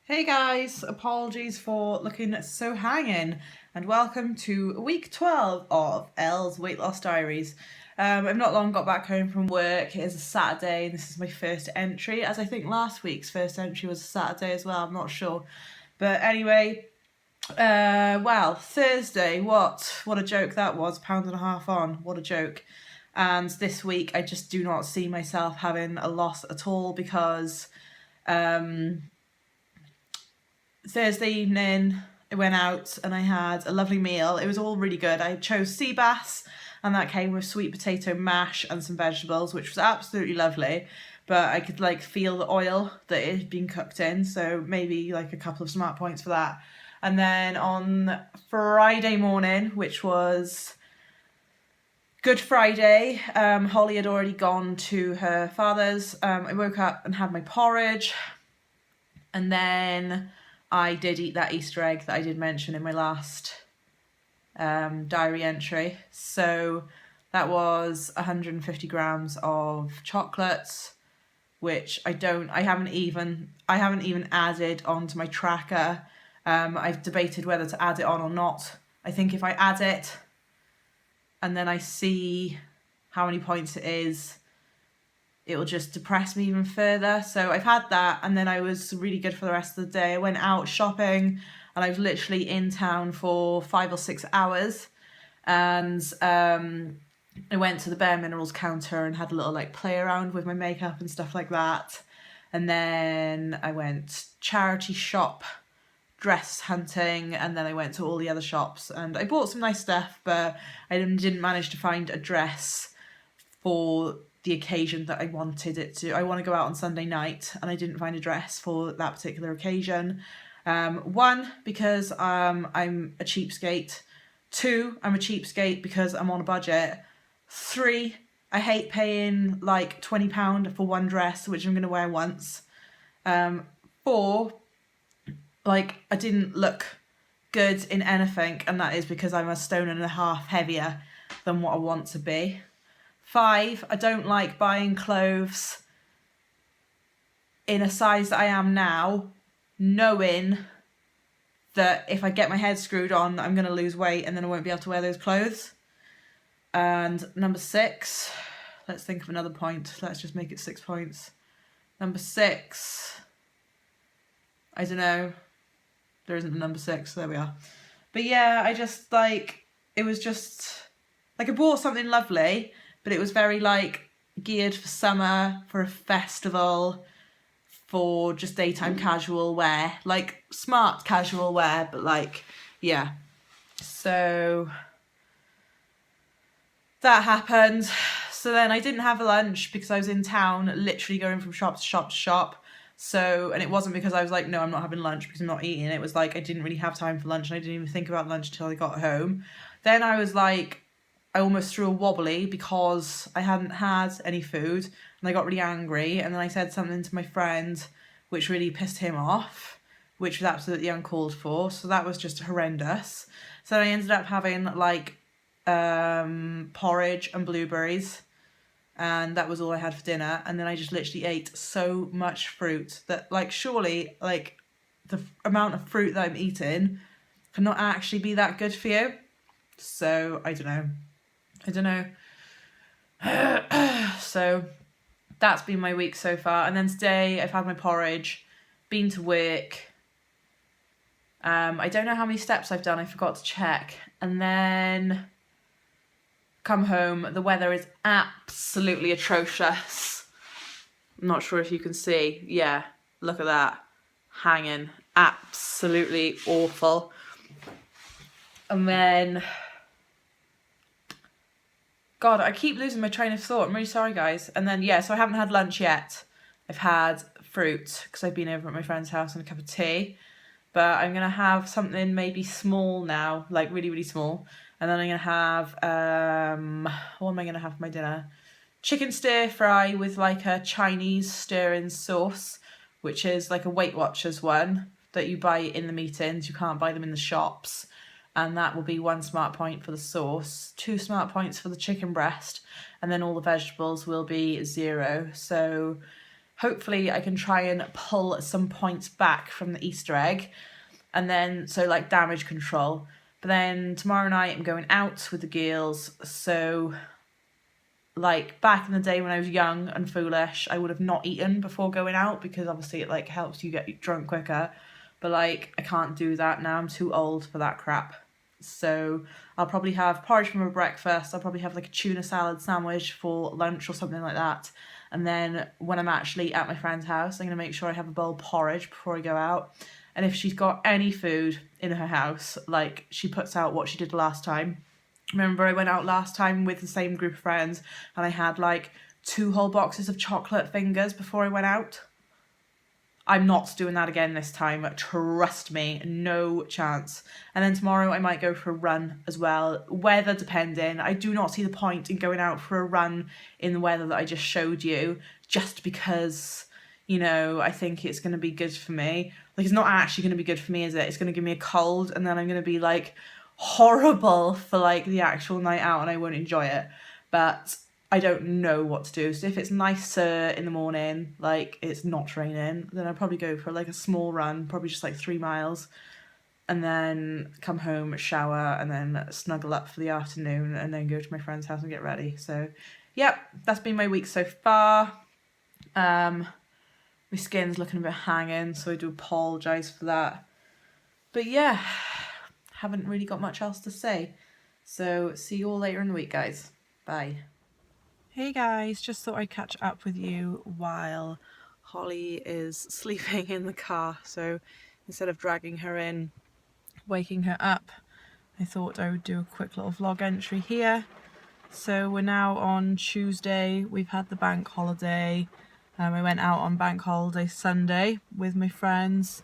Hey guys, apologies for looking so hanging and welcome to week 12 of Elle's Weight Loss Diaries. I've not long got back home from work. It is a Saturday and this is my first entry, as I think last week's first entry was a Saturday as well, I'm not sure. But anyway, Thursday, what a joke that was, pound and a half on, what a joke. And this week I just do not see myself having a loss at all because Thursday evening, I went out and I had a lovely meal. It was all really good. I chose sea bass and that came with sweet potato mash and some vegetables, which was absolutely lovely. But I could feel the oil that it had been cooked in, so maybe a couple of smart points for that. And then on Friday morning, which was Good Friday, Holly had already gone to her father's. I woke up and had my porridge, and then I did eat that Easter egg that I did mention in my last diary entry. So that was 150 grams of chocolates, which I haven't even added onto my tracker. I've debated whether to add it on or not. I think if I add it and then I see how many points it is, it will just depress me even further. So I've had that, and then I was really good for the rest of the day. I went out shopping and I was literally in town for 5 or 6 hours, and I went to the Bare Minerals counter and had a little play around with my makeup and stuff like that. And then I went charity shop dress hunting, and then I went to all the other shops and I bought some nice stuff, but I didn't manage to find a dress for the occasion that I wanted it to. I want to go out on Sunday night and I didn't find a dress for that particular occasion. One, because I'm a cheapskate. Two, I'm a cheapskate because I'm on a budget. Three, I hate paying £20 for one dress, which I'm going to wear once. Four, I didn't look good in anything, and that is because I'm a stone and a half heavier than what I want to be. 5, I don't like buying clothes in a size that I am now, knowing that if I get my head screwed on, I'm going to lose weight and then I won't be able to wear those clothes. And number 6, let's think of another point. Let's just make it 6 points. Number 6, I don't know. There isn't a number 6, there we are. But yeah, I just it was just I bought something lovely, but it was very geared for summer, for a festival, for just daytime casual wear, smart casual wear, but yeah. So that happened. So then I didn't have a lunch because I was in town, literally going from shop to shop to shop. So, and it wasn't because I was no, I'm not having lunch because I'm not eating. It was I didn't really have time for lunch and I didn't even think about lunch until I got home. Then I was I almost threw a wobbly because I hadn't had any food and I got really angry, and then I said something to my friend which really pissed him off, which was absolutely uncalled for. So that was just horrendous. So I ended up having porridge and blueberries, and that was all I had for dinner. And then I just literally ate so much fruit that surely the amount of fruit that I'm eating cannot actually be that good for you. So I don't know. So that's been my week so far. And then today I've had my porridge, been to work. I don't know how many steps I've done, I forgot to check. And then come home. The weather is absolutely atrocious. I'm not sure if you can see. Yeah, look at that. Hanging. Absolutely awful. And then God, I keep losing my train of thought. I'm really sorry, guys. And then, yeah, so I haven't had lunch yet. I've had fruit because I've been over at my friend's house and a cup of tea. But I'm going to have something maybe small now, really, really small. And then I'm going to have, what am I going to have for my dinner? Chicken stir fry with a Chinese stir-in sauce, which is a Weight Watchers one that you buy in the meetings. You can't buy them in the shops. And that will be 1 smart point for the sauce, 2 smart points for the chicken breast, and then all the vegetables will be 0. So hopefully I can try and pull some points back from the Easter egg, and then so like damage control. But then tomorrow night I'm going out with the girls, so like back in the day when I was young and foolish, I would have not eaten before going out because obviously it like helps you get drunk quicker. But like I can't do that now. I'm too old for that crap. So I'll probably have porridge for my breakfast. I'll probably have like a tuna salad sandwich for lunch or something like that. And then when I'm actually at my friend's house, I'm going to make sure I have a bowl of porridge before I go out. And if she's got any food in her house, like she puts out what she did last time. Remember I went out last time with the same group of friends and I had like 2 whole boxes of chocolate fingers before I went out? I'm not doing that again this time. Trust me, no chance. And then tomorrow I might go for a run as well, weather depending. I do not see the point in going out for a run in the weather that I just showed you, just because, you know, I think it's going to be good for me. Like, it's not actually going to be good for me, is it? It's going to give me a cold and then I'm going to be like horrible for like the actual night out and I won't enjoy it. But I don't know what to do. So if it's nicer in the morning, like it's not raining, then I'll probably go for like a small run, probably just like 3 miles, and then come home, shower, and then snuggle up for the afternoon, and then go to my friend's house and get ready. So, yep, that's been my week so far. My skin's looking a bit hanging, so I do apologise for that. But yeah, haven't really got much else to say. So see you all later in the week, guys. Bye. Hey guys, just thought I'd catch up with you while Holly is sleeping in the car. So instead of dragging her in, waking her up, I thought I would do a quick little vlog entry here. So we're now on Tuesday. We've had the bank holiday. I went out on bank holiday Sunday with my friends.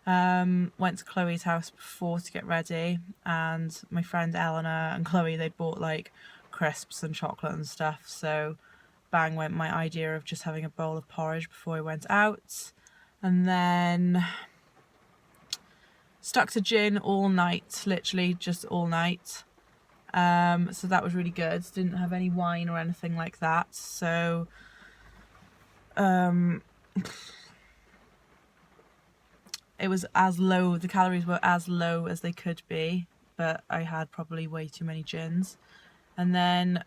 Went to Chloe's house before to get ready, and my friend Eleanor and Chloe, they'd bought like crisps and chocolate and stuff, so bang went my idea of just having a bowl of porridge before I went out. And then stuck to gin all night, literally just all night. So that was really good. Didn't have any wine or anything like that, so it was as low, the calories were as low as they could be, but I had probably way too many gins. And then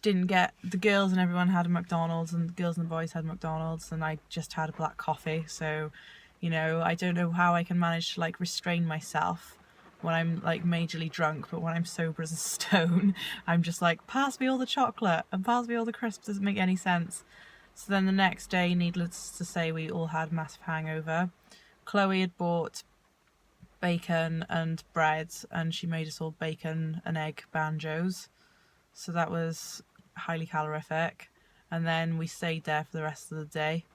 didn't get, the girls and everyone had a McDonald's, and the girls and the boys had McDonald's, and I just had a black coffee. So, you know, I don't know how I can manage to like restrain myself when I'm like majorly drunk, but when I'm sober as a stone, I'm just like, pass me all the chocolate and pass me all the crisps. Doesn't make any sense. So then the next day, needless to say, we all had massive hangover. Chloe had bought bacon and bread, and she made us all bacon and egg banjos, so that was highly calorific. And then we stayed there for the rest of the day,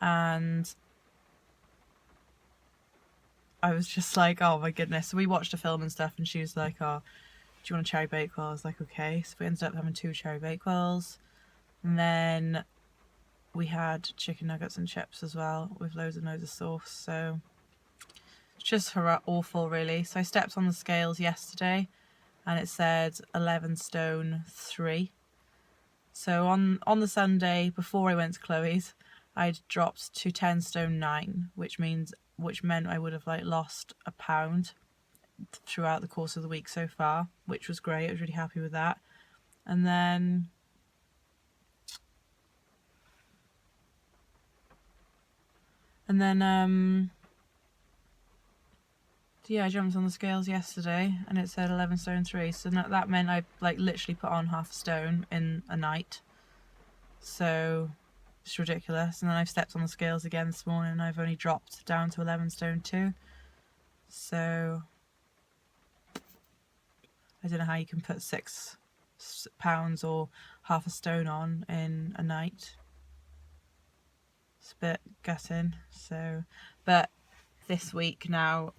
and I was just like, oh my goodness. So we watched a film and stuff, and she was like, oh, do you want a cherry bakewell? I was like, okay. So we ended up having 2 cherry bakewells, and then we had chicken nuggets and chips as well with loads of sauce. So it's just awful, really. So I stepped on the scales yesterday and it said 11 stone 3. So on the Sunday before I went to Chloe's, I'd dropped to 10 stone 9, which meant I would have like lost a pound throughout the course of the week so far, which was great. I was really happy with that. And then yeah, I jumped on the scales yesterday and it said 11 stone 3, so that meant I like literally put on half a stone in a night. So it's ridiculous. And then I've stepped on the scales again this morning and I've only dropped down to 11 stone 2. So I don't know how you can put 6 pounds or half a stone on in a night. It's a bit gutting. So, but this week now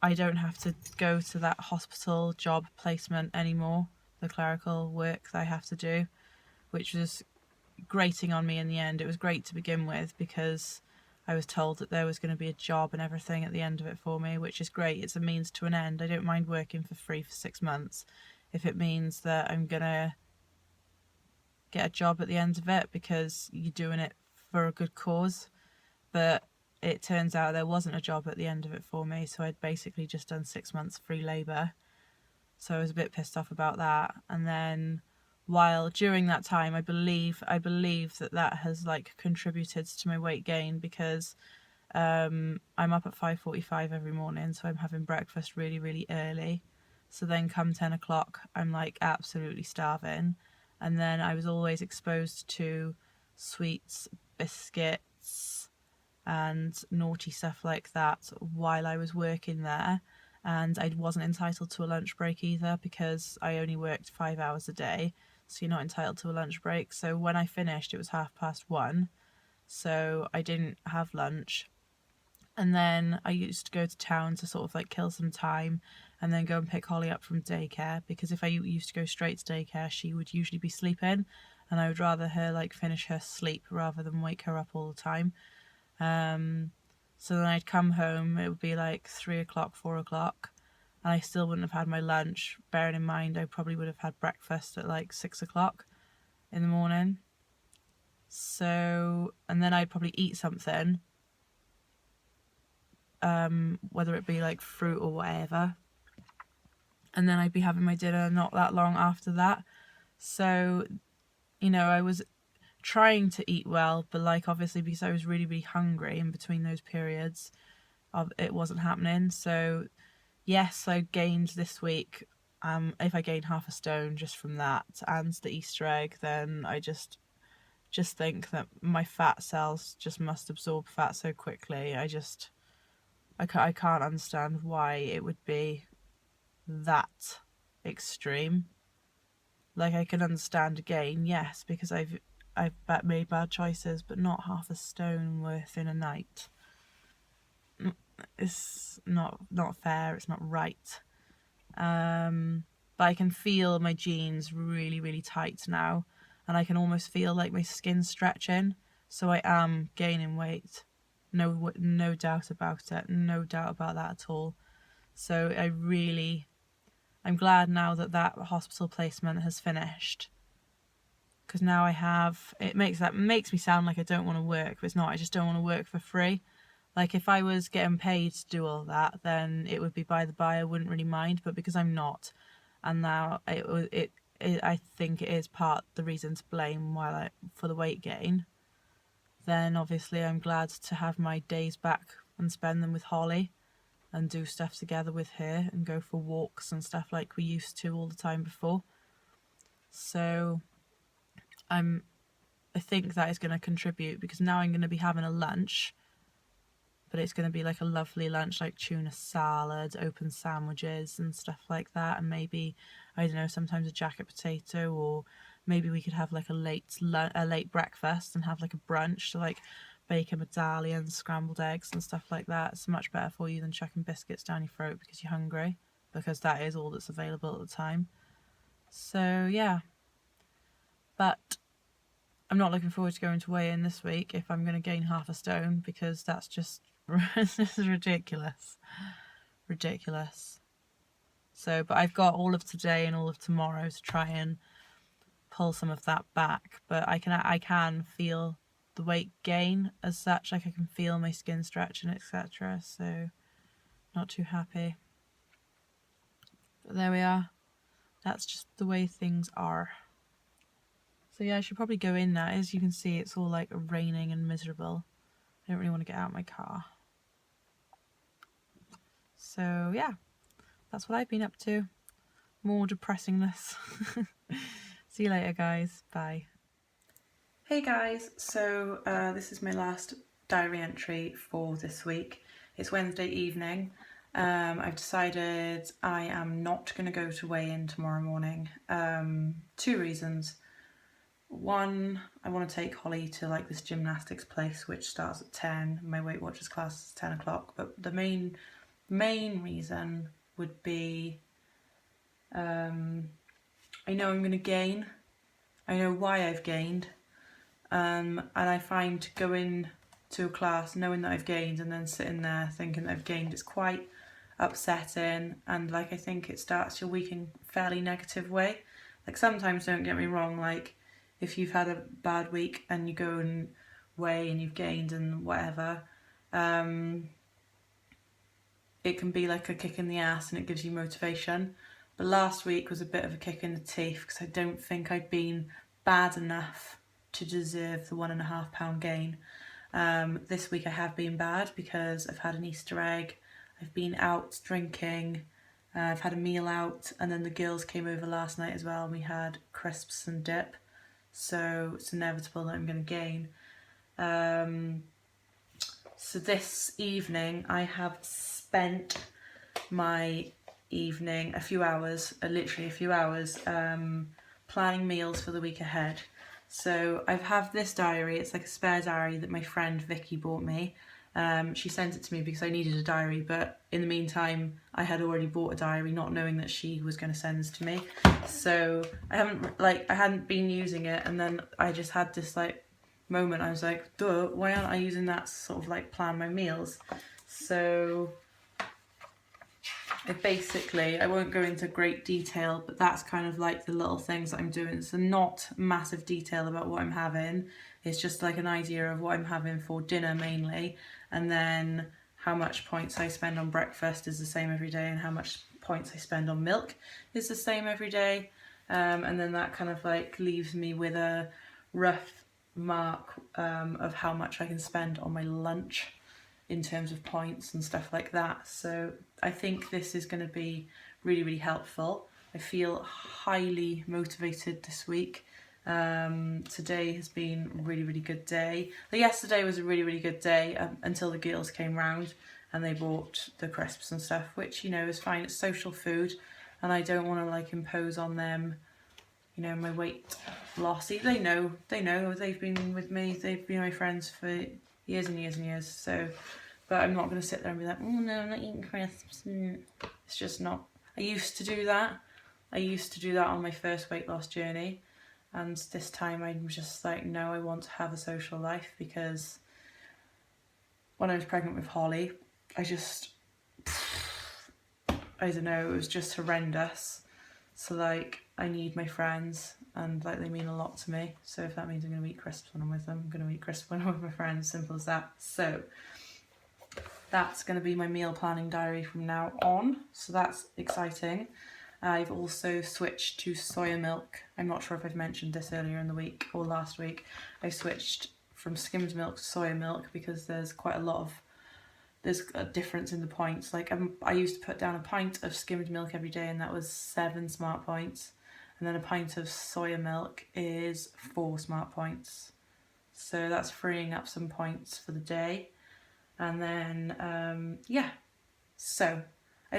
I don't have to go to that hospital job placement anymore, the clerical work that I have to do, which was grating on me in the end. It was great to begin with because I was told that there was going to be a job and everything at the end of it for me, which is great. It's a means to an end. I don't mind working for free for 6 months if it means that I'm going to get a job at the end of it because you're doing it for a good cause. But it turns out there wasn't a job at the end of it for me, so I'd basically just done 6 months free labour. So I was a bit pissed off about that. And then while during that time, I believe that has like contributed to my weight gain, because I'm up at 5:45 every morning, so I'm having breakfast really, really early. So then come 10 o'clock, I'm like absolutely starving. And then I was always exposed to sweets, biscuits, and naughty stuff like that while I was working there. And I wasn't entitled to a lunch break either, because I only worked 5 hours a day. So you're not entitled to a lunch break. So when I finished, it was 1:30. So I didn't have lunch. And then I used to go to town to sort of like kill some time and then go and pick Holly up from daycare, because if I used to go straight to daycare, she would usually be sleeping, and I would rather her like finish her sleep rather than wake her up all the time. So then I'd come home, it would be like 3 o'clock, 4 o'clock, and I still wouldn't have had my lunch, bearing in mind I probably would have had breakfast at like 6 o'clock in the morning. So, and then I'd probably eat something, whether it be like fruit or whatever, and then I'd be having my dinner not that long after that. So, I was trying to eat well, but like obviously because I was really, really hungry in between those periods, it wasn't happening. So yes, I gained this week. If I gained 1/2 stone just from that and the Easter egg, then I just think that my fat cells just must absorb fat so quickly. I can't understand why it would be that extreme. Like, I can understand again, yes, because I've made bad choices, but not 1/2 stone worth in a night. It's not fair. It's not right. But I can feel my jeans really, really tight now, and I can almost feel like my skin stretching. So I am gaining weight. No doubt about it. No doubt about that at all. So I'm glad now that hospital placement has finished, because now it makes me sound like I don't want to work, but it's not. I just don't want to work for free. Like, if I was getting paid to do all that, then it would be by the by. I wouldn't really mind, but because I'm not, and now I think it is part the reason to blame for the weight gain. Then obviously I'm glad to have my days back and spend them with Holly and do stuff together with her and go for walks and stuff like we used to all the time before. So I think that is going to contribute, because now I'm going to be having a lunch, but it's going to be like a lovely lunch, like tuna salad, open sandwiches and stuff like that, and maybe, I don't know, sometimes a jacket potato, or maybe we could have like a late breakfast and have like a brunch, so like bacon medallions, scrambled eggs and stuff like that. It's much better for you than chucking biscuits down your throat because you're hungry, because that is all that's available at the time. So yeah, but I'm not looking forward to going to weigh in this week if I'm going to gain 1/2 stone, because that's just this is ridiculous. So, but I've got all of today and all of tomorrow to try and pull some of that back. But I can feel the weight gain as such. Like, I can feel my skin stretching, etc. So, not too happy. But there we are. That's just the way things are. So yeah, I should probably go in now. As you can see, it's all like raining and miserable. I don't really want to get out of my car. So yeah, that's what I've been up to. More depressingness. See you later, guys. Bye. Hey guys, so this is my last diary entry for this week. It's Wednesday evening. I've decided I am not going to go to weigh-in tomorrow morning. 2 reasons. One, I want to take Holly to like this gymnastics place which starts at 10. My Weight Watchers class is 10 o'clock. But the main reason would be I know I'm going to gain. I know why I've gained. And I find going to a class knowing that I've gained and then sitting there thinking that I've gained is quite upsetting, and like I think it starts your week in a fairly negative way. Like, sometimes, don't get me wrong, like if you've had a bad week and you go and weigh and you've gained and whatever, it can be like a kick in the ass and it gives you motivation. But last week was a bit of a kick in the teeth because I don't think I'd been bad enough to deserve the 1.5 pound gain. This week I have been bad because I've had an Easter egg, I've been out drinking, I've had a meal out, and then the girls came over last night as well and we had crisps and dip. So it's inevitable that I'm going to gain. So this evening I have spent my evening literally a few hours, planning meals for the week ahead. So I have this diary, it's like a spare diary that my friend Vicky bought me. She sent it to me because I needed a diary, but in the meantime I had already bought a diary not knowing that she was going to send this to me. So I hadn't been using it, and then I just had this moment. I was like, duh, why aren't I using that to sort of plan my meals? So I won't go into great detail, but that's kind of the little things that I'm doing. So not massive detail about what I'm having. It's just an idea of what I'm having for dinner mainly, and then how much points I spend on breakfast is the same every day, and how much points I spend on milk is the same every day. And then that kind of leaves me with a rough mark of how much I can spend on my lunch in terms of points and stuff like that. So I think this is going to be really, really helpful. I feel highly motivated this week. Today has been a really, really good day. Yesterday was a really, really good day until the girls came round and they bought the crisps and stuff, which, is fine. It's social food and I don't want to impose on them, my weight loss. They know, they've been with me, they've been my friends for years and years and years. So, but I'm not going to sit there and be like, oh no, I'm not eating crisps. It's just not. I used to do that. On my first weight loss journey. And this time I'm just no, I want to have a social life, because when I was pregnant with Holly, I don't know, it was just horrendous. So I need my friends, and they mean a lot to me. So if that means I'm going to eat crisps when I'm with them, I'm going to eat crisps when I'm with my friends. Simple as that. So that's going to be my meal planning diary from now on. So that's exciting. I've also switched to soya milk. I'm not sure if I've mentioned this earlier in the week or last week. I switched from skimmed milk to soya milk because there's a difference in the points. I used to put down a pint of skimmed milk every day and that was 7 smart points. And then a pint of soya milk is 4 smart points. So that's freeing up some points for the day. And then, so I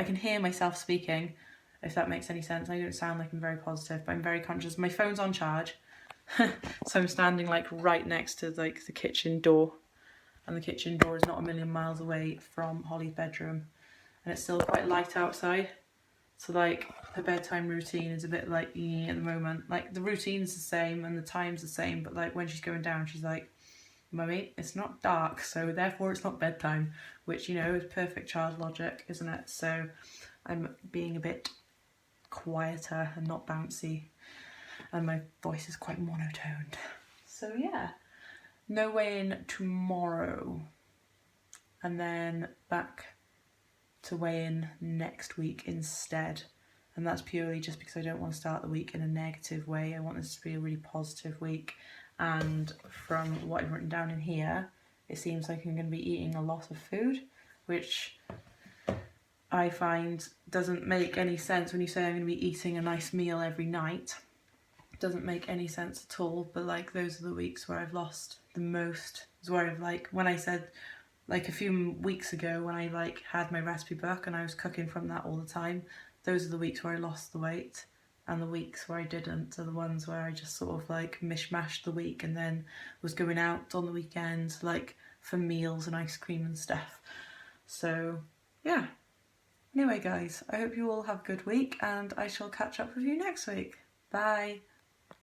can hear myself speaking, if that makes any sense. I don't sound like I'm very positive, but I'm very conscious. My phone's on charge, so I'm standing right next to the kitchen door, and the kitchen door is not a million miles away from Holly's bedroom, and it's still quite light outside. So her bedtime routine is a bit at the moment. The routine's the same and the time's the same, but when she's going down, she's like, Mummy, it's not dark, so therefore it's not bedtime, which, is perfect child logic, isn't it? So I'm being a bit quieter and not bouncy, and my voice is quite monotoned. So yeah, no weigh-in tomorrow, and then back to weigh-in next week instead. And that's purely just because I don't want to start the week in a negative way. I want this to be a really positive week. And from what I've written down in here, it seems like I'm going to be eating a lot of food, which I find doesn't make any sense when you say I'm going to be eating a nice meal every night. It doesn't make any sense at all, but those are the weeks where I've lost the most. It's where I've when I said a few weeks ago when I had my recipe book and I was cooking from that all the time, those are the weeks where I lost the weight. And the weeks where I didn't are the ones where I just sort of mishmashed the week and then was going out on the weekends for meals and ice cream and stuff. So yeah. Anyway guys, I hope you all have a good week and I shall catch up with you next week. Bye.